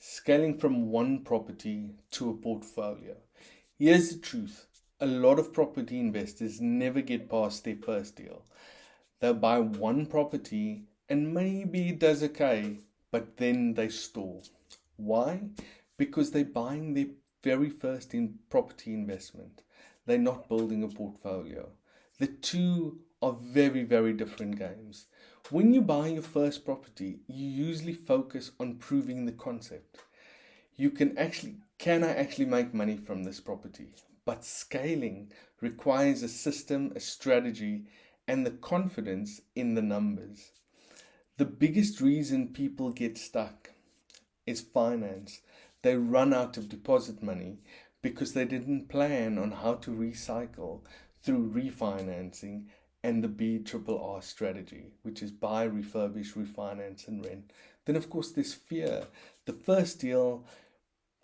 Scaling from one property to a portfolio. Here's the truth. A lot of property investors never get past their first deal. They'll buy one property and maybe it does okay, but then they stall. Why? Because they're buying their very first property investment. They're not building a portfolio. The two are very, very different games. When you buy your first property, you usually focus on proving the concept. Can I actually make money from this property? But scaling requires a system, a strategy, and the confidence in the numbers. The biggest reason people get stuck is finance. They run out of deposit money because they didn't plan on how to recycle through refinancing and the BRRR strategy, which is buy, refurbish, refinance, and rent. Then, of course, there's fear. The first deal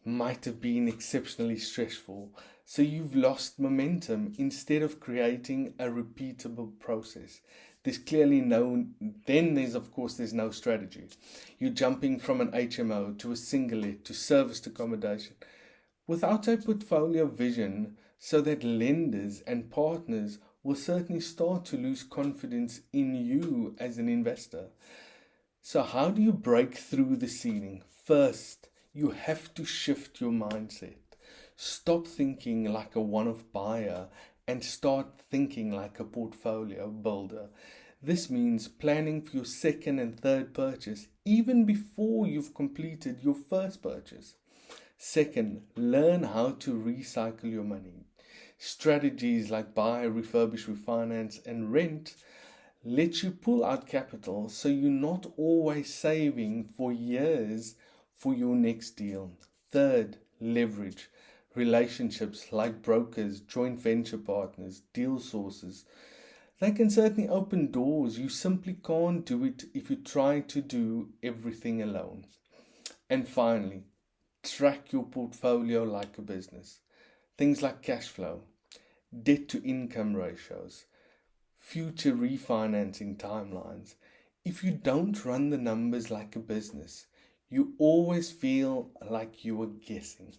might have been exceptionally stressful, so you've lost momentum instead of creating a repeatable process. There's no strategy. You're jumping from an HMO to a single-let to serviced accommodation without a portfolio vision, so that lenders and partners will certainly start to lose confidence in you as an investor. So how do you break through the ceiling? First, you have to shift your mindset. Stop thinking like a one-off buyer and start thinking like a portfolio builder. This means planning for your second and third purchase even before you've completed your first purchase. Second, learn how to recycle your money. Strategies like buy, refurbish, refinance, and rent let you pull out capital so you're not always saving for years for your next deal. Third, leverage. Relationships like brokers, joint venture partners, deal sources. They can certainly open doors. You simply can't do it if you try to do everything alone. And finally, track your portfolio like a business. Things like cash flow, debt to income ratios, future refinancing timelines. If you don't run the numbers like a business, you always feel like you are guessing.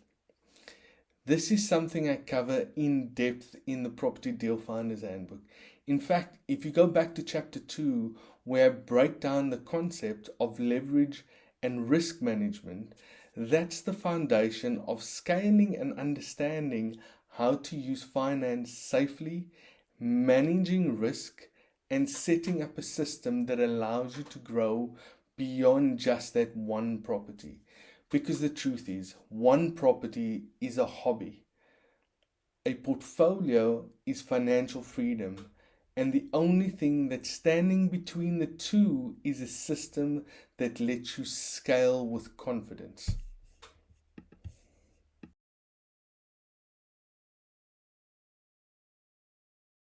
This is something I cover in depth in the Property Deal Finder's Handbook. In fact, if you go back to chapter 2, where I break down the concept of leverage and risk management, that's the foundation of scaling and understanding how to use finance safely, managing risk, and setting up a system that allows you to grow beyond just that one property. Because the truth is, one property is a hobby. A portfolio is financial freedom. And the only thing that's standing between the two is a system that lets you scale with confidence.